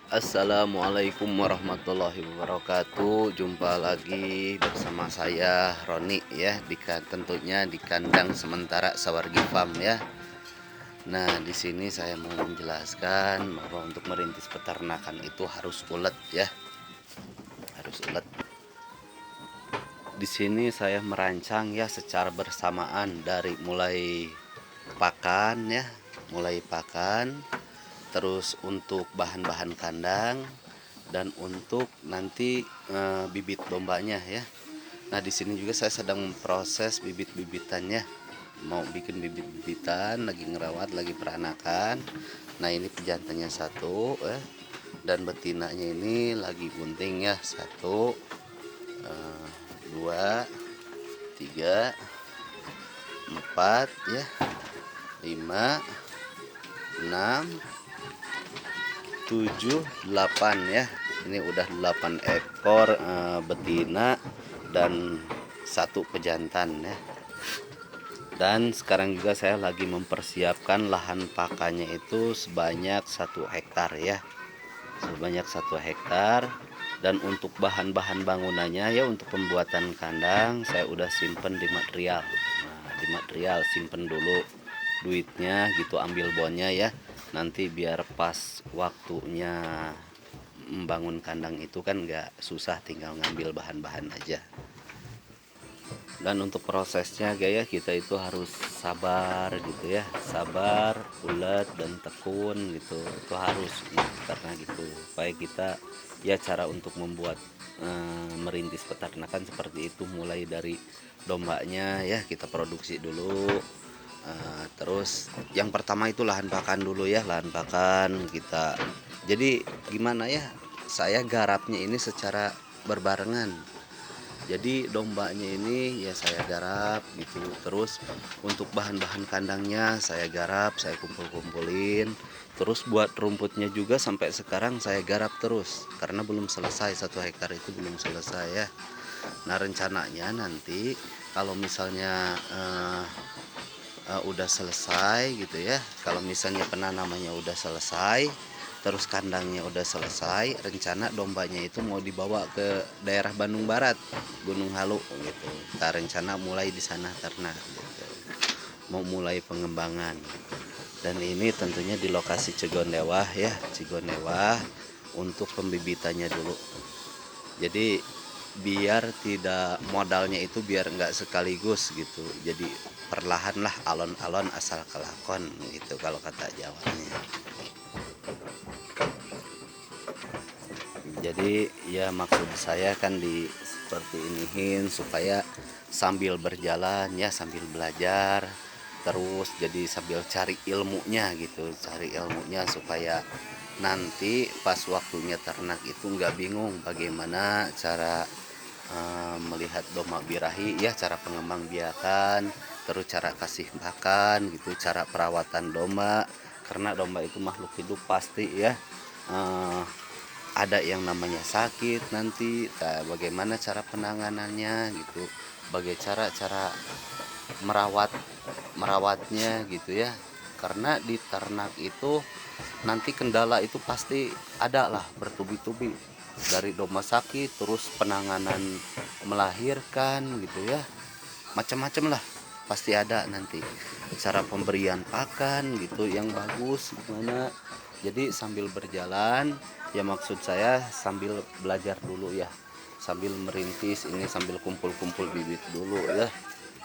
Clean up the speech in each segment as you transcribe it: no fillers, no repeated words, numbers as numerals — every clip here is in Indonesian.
Assalamualaikum warahmatullahi wabarakatuh. Jumpa lagi bersama saya Roni ya tentunya di kandang sementara Sawargi Farm ya. Nah, di sini saya mau menjelaskan bahwa untuk merintis peternakan itu harus ulet ya. Harus ulet. Di sini saya merancang ya secara bersamaan dari mulai pakan ya, mulai pakan, terus untuk bahan-bahan kandang dan untuk nanti bibit dombanya ya. Nah, di sini juga saya sedang memproses bibit-bibitannya. Mau bikin bibit-bibitan, lagi ngerawat, lagi peranakan. Nah, ini pejantannya satu ya. Dan betinanya ini lagi bunting ya. Satu, dua, tiga, empat ya, lima, enam, 7, 8 ya. Ini udah 8 ekor betina dan satu pejantan ya. Dan sekarang juga saya lagi mempersiapkan lahan pakannya itu sebanyak 1 hektar ya. Sebanyak 1 hektar. Dan untuk bahan-bahan bangunannya ya, untuk pembuatan kandang saya udah simpen di material. Nah, di material simpen dulu duitnya gitu, ambil bonnya ya. Nanti biar pas waktunya membangun kandang itu kan nggak susah, tinggal ngambil bahan-bahan aja. Dan untuk prosesnya gaya kita itu harus sabar gitu ya, sabar, ulet dan tekun gitu, itu harus gitu, karena gitu supaya kita ya cara untuk membuat merintis peternakan seperti itu, mulai dari dombanya ya kita produksi dulu. Terus yang pertama itu lahan pakan dulu ya, lahan pakan kita. Jadi gimana ya, saya garapnya ini secara berbarengan. Jadi dombanya ini ya saya garap gitu. Terus untuk bahan-bahan kandangnya saya garap, saya kumpul-kumpulin. Terus buat rumputnya juga sampai sekarang saya garap terus karena belum selesai, 1 hektar itu belum selesai ya. Nah, rencananya nanti kalau misalnya udah selesai gitu ya, kalau misalnya penanamannya udah selesai, terus kandangnya udah selesai, rencana dombanya itu mau dibawa ke daerah Bandung Barat, Gunung Halu gitu. Kita rencana mulai di sana ternak gitu. Mau mulai pengembangan. Dan ini tentunya di lokasi Cigondewa ya, Cigondewa untuk pembibitannya dulu. Jadi biar tidak modalnya itu biar nggak sekaligus gitu, jadi perlahan lah, alon-alon asal kelakon gitu kalau kata Jawanya. Jadi ya maksud saya kan di seperti iniin supaya sambil berjalan ya, sambil belajar terus, jadi sambil cari ilmunya gitu, cari ilmunya supaya nanti pas waktunya ternak itu nggak bingung bagaimana cara melihat domba birahi ya, cara pengembang biakan, terus cara kasih makan gitu, cara perawatan domba, karena domba itu makhluk hidup pasti ya, ada yang namanya sakit nanti. Nah, bagaimana cara penanganannya gitu, bagaimana cara merawatnya gitu ya, karena di ternak itu nanti kendala itu pasti ada lah, bertubi-tubi, dari domba sakit, terus penanganan melahirkan gitu ya, macam-macam lah pasti ada nanti, cara pemberian pakan gitu yang bagus gimana. Jadi sambil berjalan ya, maksud saya sambil belajar dulu ya, sambil merintis ini, sambil kumpul-kumpul bibit dulu ya,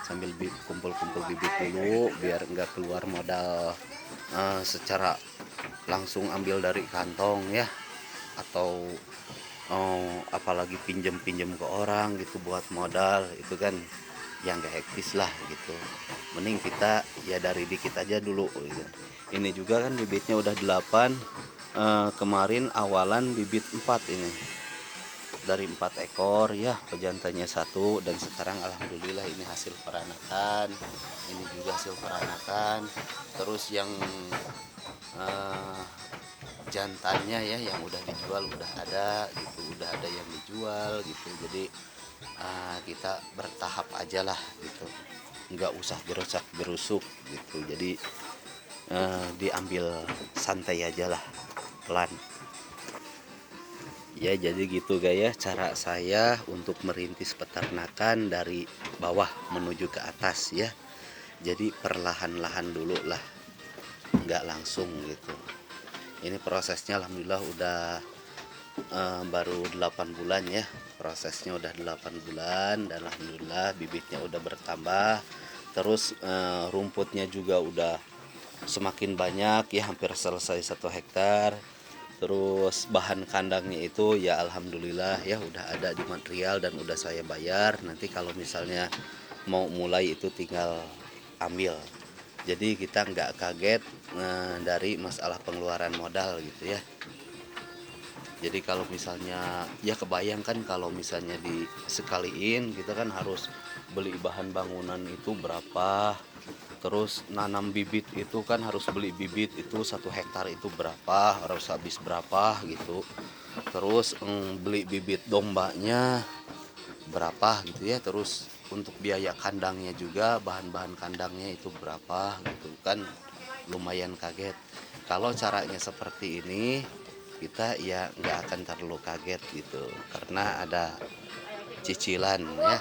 sambil kumpul-kumpul bibit dulu biar nggak keluar modal secara langsung ambil dari kantong ya, atau apalagi pinjem-pinjem ke orang gitu buat modal, itu kan yang gak hektis lah gitu. Mending kita ya dari dikit aja dulu gitu. Ini juga kan bibitnya udah 8, kemarin awalan bibit 4 ini, dari 4 ekor ya, pejantannya satu, dan sekarang alhamdulillah ini hasil peranakan, ini juga hasil peranakan. Terus yang eh, jantannya ya yang udah dijual udah ada gitu, udah ada yang dijual gitu. Jadi kita bertahap aja lah gitu, nggak usah gerosak gerusuk gitu. Jadi diambil santai aja lah, pelan. Ya jadi gitu guys ya, cara saya untuk merintis peternakan dari bawah menuju ke atas ya. Jadi perlahan-lahan dulu lah, nggak langsung gitu. Ini prosesnya alhamdulillah udah baru 8 bulan ya. Prosesnya udah 8 bulan dan alhamdulillah bibitnya udah bertambah. Terus rumputnya juga udah semakin banyak ya, hampir selesai 1 hektar. Terus bahan kandangnya itu ya alhamdulillah ya udah ada di material dan udah saya bayar. Nanti kalau misalnya mau mulai itu tinggal ambil. Jadi kita nggak kaget dari masalah pengeluaran modal gitu ya. Jadi kalau misalnya ya kebayangkan kalau misalnya disekaliin kita kan harus beli bahan bangunan itu berapa, terus nanam bibit itu kan harus beli bibit itu 1 hektar itu berapa, harus habis berapa gitu. Terus beli bibit dombanya berapa gitu ya, terus untuk biaya kandangnya juga bahan-bahan kandangnya itu berapa gitu kan, lumayan kaget. Kalau caranya seperti ini kita ya nggak akan terlalu kaget gitu karena ada cicilan ya.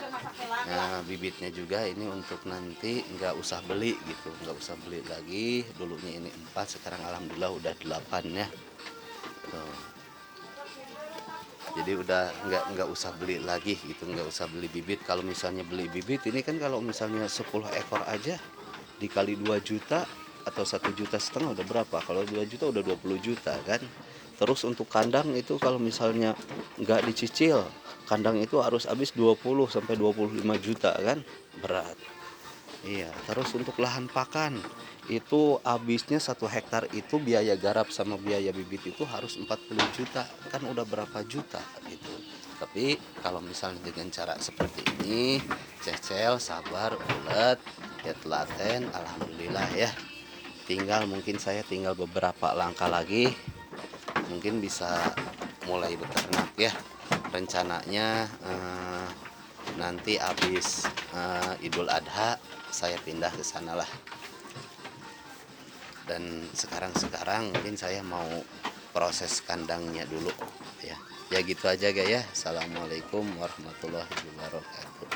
Nah bibitnya juga ini untuk nanti nggak usah beli gitu, nggak usah beli lagi. Dulunya ini 4, sekarang alhamdulillah udah 8 ya. Tuh. Jadi udah nggak usah beli lagi gitu, nggak usah beli bibit. Kalau misalnya beli bibit ini kan kalau misalnya 10 ekor aja dikali 2 juta atau 1,5 juta udah berapa? Kalau 2 juta udah 20 juta kan. Terus untuk kandang itu kalau misalnya nggak dicicil, kandang itu harus habis 20 sampai 25 juta kan, berat. Iya, terus untuk lahan pakan itu habisnya 1 hektar itu biaya garap sama biaya bibit itu harus 40 juta, kan udah berapa juta gitu. Tapi kalau misalnya dengan cara seperti ini, cecel, sabar, ulet, ya telaten, alhamdulillah ya. Mungkin saya tinggal beberapa langkah lagi mungkin bisa mulai beternak ya. Rencananya nanti habis Idul Adha saya pindah ke sana lah. Dan sekarang mungkin saya mau proses kandangnya dulu ya. Ya gitu aja guys ya. Assalamualaikum warahmatullahi wabarakatuh.